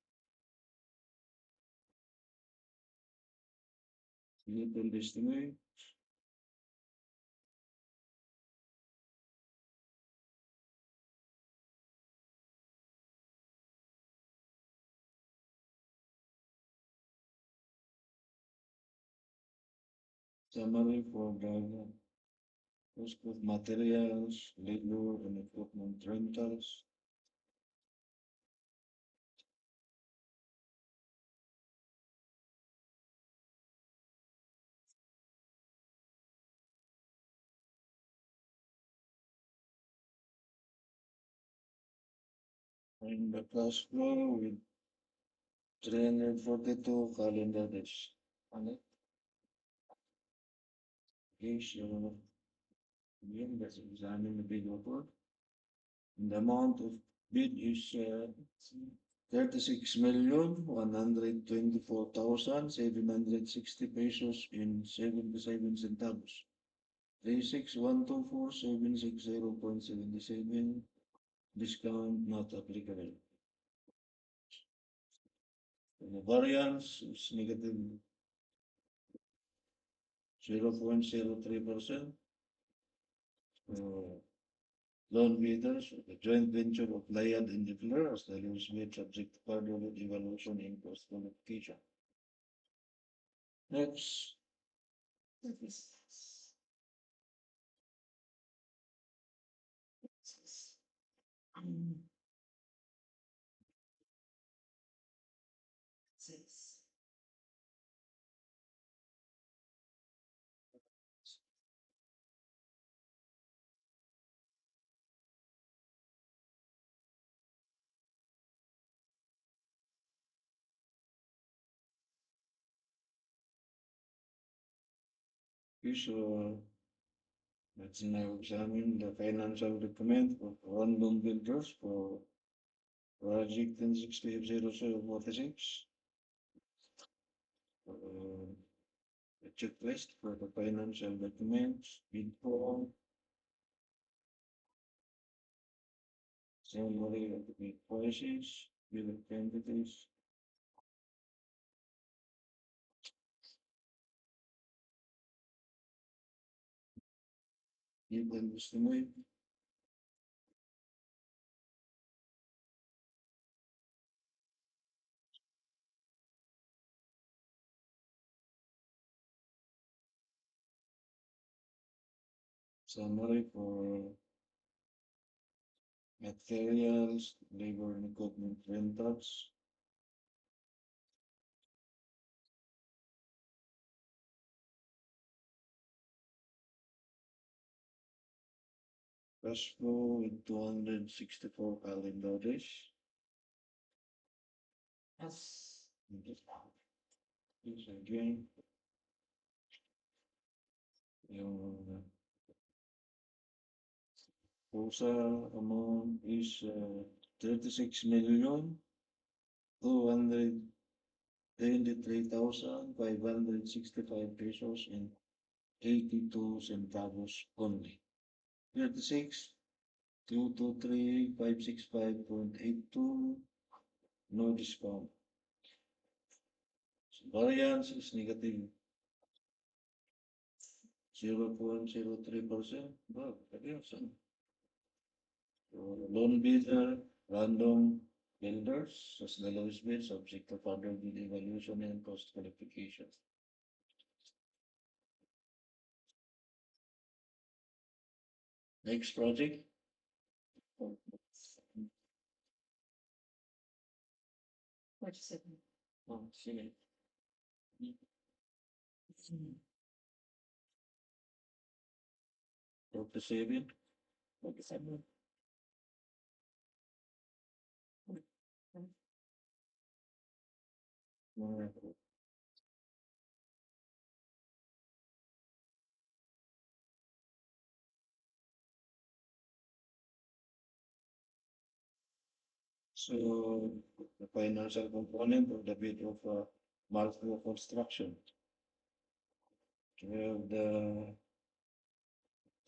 [SPEAKER 2] little estimate, summary for the cost of materials, labor, and equipment rentals, And the cash flow with 342 calendar days. Ano? Okay, so again, that's examine the bid report. And the amount of bid is 36,124,760 pesos in 77 centavos. 36,124,760.77 discount not applicable. The variance is negative 0.03%. Loan bidders, the joint venture of Layad and Declare as the loans made subject to further evaluation and cost qualification. Next, so let's now examine the financial document of random builders for project 1060-0046. The checklist for the financial documents, bid form, summary of the bid prices, bill of quantities, bid and estimate, summary for materials, labor and equipment rentals, cash flow with 264 calendar days. Yes. Yes, again. Yung total amount is 36,223,565 pesos and 82 centavos only. 36,223,565.82, no discount. So variance is negative 0.03%. Wow, so loan bidder, random builders, as the lowest bid, subject to further bid evaluation and cost qualification. Next project. What you said? Oh, sige. Dr. Sabin. Dr. Sabin. So the financial component of the bid of multiple construction. We have the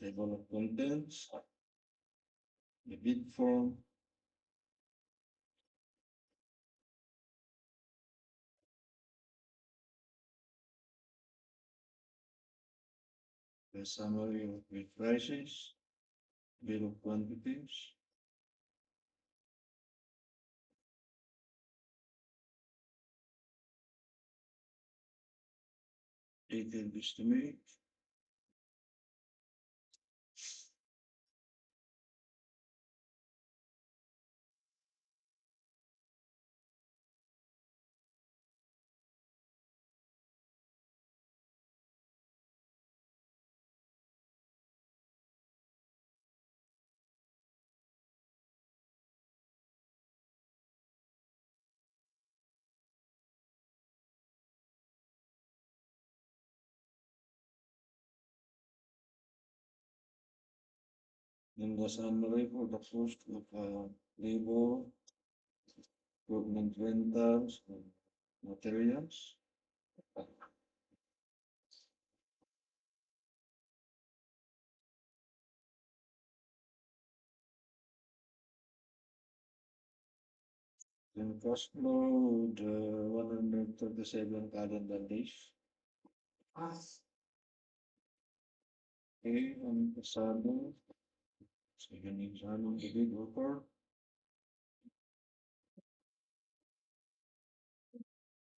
[SPEAKER 2] table of contents, the bid form, the summary of bid prices, bill of quantities, detailed estimate, In the summary for the cost of labor, equipment rentals, and materials. Then cash flow, the 137 calendar days. Okay, ang pasado, second exam, the big report.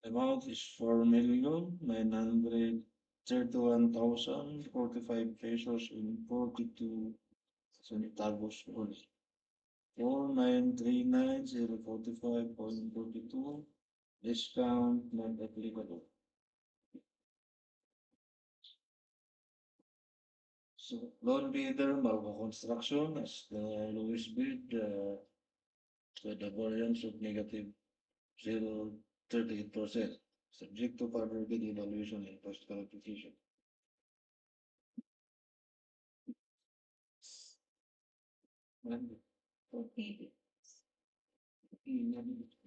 [SPEAKER 2] Amount is 4,931,045 pesos in 42 centavos only. 4,939,045.42 discount not applicable. So loan bidder, Malco Construction as the lowest bid, with a variance of negative 0.38%, subject to further bid evaluation and cost clarification.
[SPEAKER 1] Okay.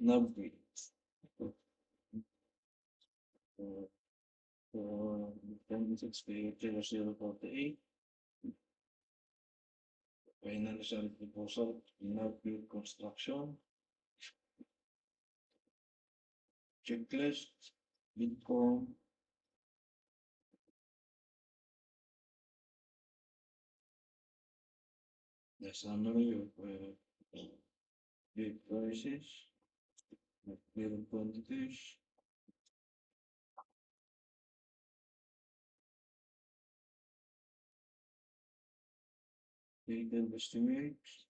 [SPEAKER 2] Navgrid. For 26/048, financial proposal, Navgrid Construction, checklist, bid form, the summary of bid prices, bid quantities, detailed estimates,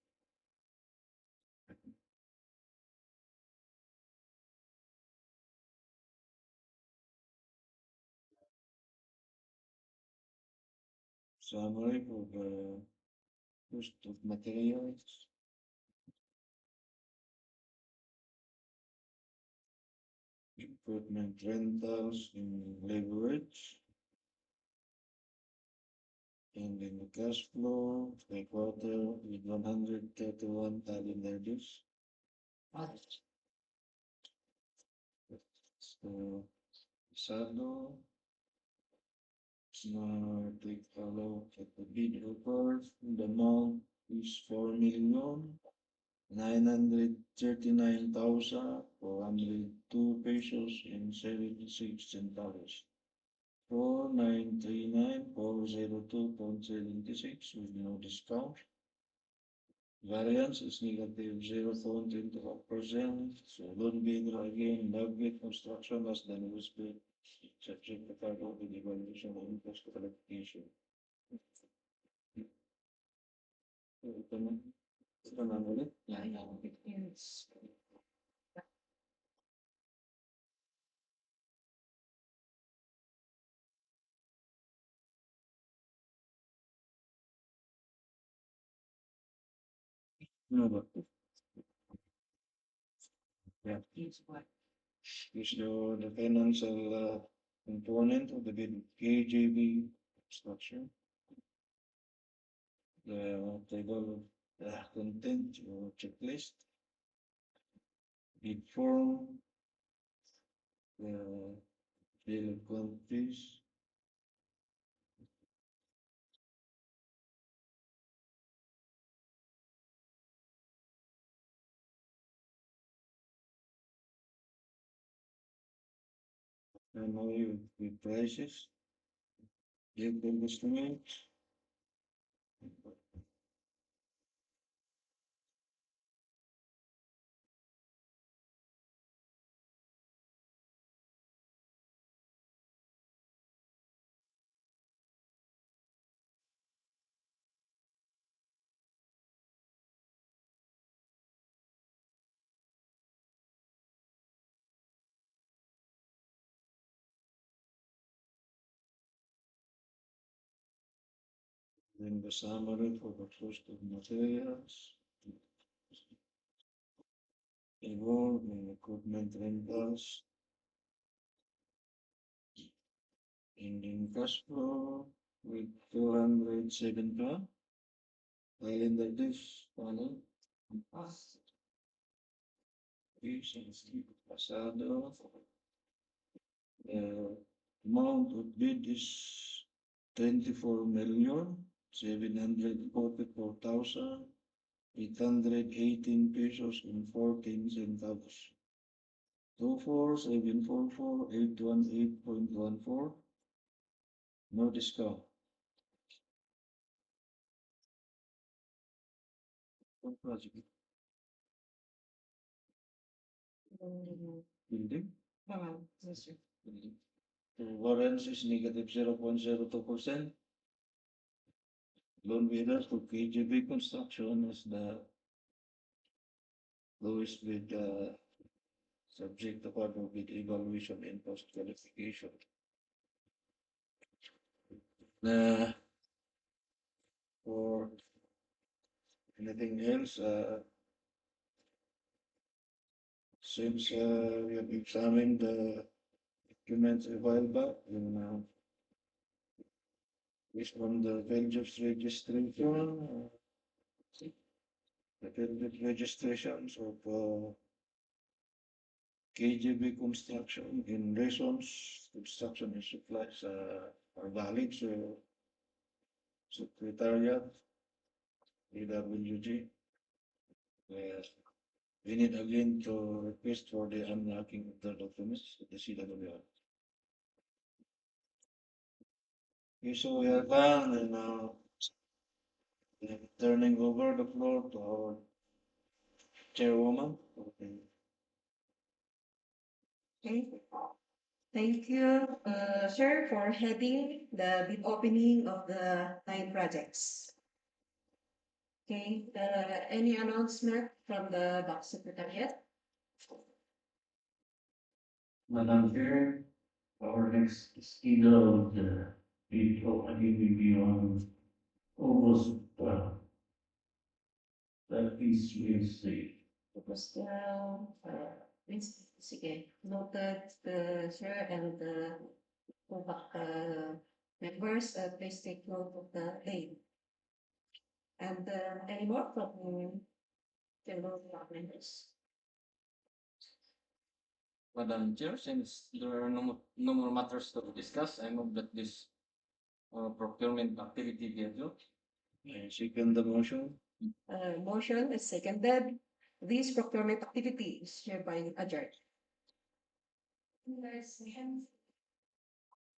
[SPEAKER 2] summary for the cost of materials, equipment rentals in leverage, and in the cash flow, by quarter with 131 calendar days. So, Sado, take a look at the bid report. The amount is 4,939,402 pesos and 76 centavos. 4,939,402.76 with no discount. Variance is negative 0.21%. So loan bidder again, Benguet Construction as the lowest bid, subject to further bid evaluation and cost clarification. Ito na ulit.
[SPEAKER 1] Yeah, it is.
[SPEAKER 2] No ba? Yeah.
[SPEAKER 1] It's what?
[SPEAKER 2] Is the financial component of the bid KJB structure. The table content or checklist. Bid form. The bill of quantities. MOU with prices. Detailed estimate. Then the summary for the cost of materials. Labor and equipment rentals. Ending cash flow with 207 Calendar this, ano? Pasado. Amount of bid is 24,744,818 pesos and 14 centavos. 24744,818.14. No discount. What project? Building?
[SPEAKER 1] Yes, sir.
[SPEAKER 2] Building. Warrants is negative 0.02%. Loan bidder for KGB construction is the lowest bid, subject to further bid evaluation and post qualification. For anything else, since we have examined the documents a while back, and based on the Belgium's registration, the Belgium registrations of KGB construction in reasons, construction and supplies are valid, so Secretariat, Dpwh-Bsdeo Gaa, we need again to request for the unlocking of the documents at the CWR. Okay, so we are done, and turning over the floor to our chairwoman. Okay.
[SPEAKER 3] Okay. Thank you, sir, for heading the bid opening of the 9 projects. Okay, any announcement from the Back Secretariat?
[SPEAKER 4] Madam Chair, our next scheduled bid opening will be on August 12. That is Wednesday.
[SPEAKER 3] Because sige, noted, sir, and the Back members, please take note of the date. And any more from fellow members?
[SPEAKER 5] Madam Chair, since there are no more matters to discuss, I move that this procurement activity be adjourned.
[SPEAKER 2] I second the motion.
[SPEAKER 3] Motion is seconded. This procurement activity is hereby adjourned.
[SPEAKER 1] There's hands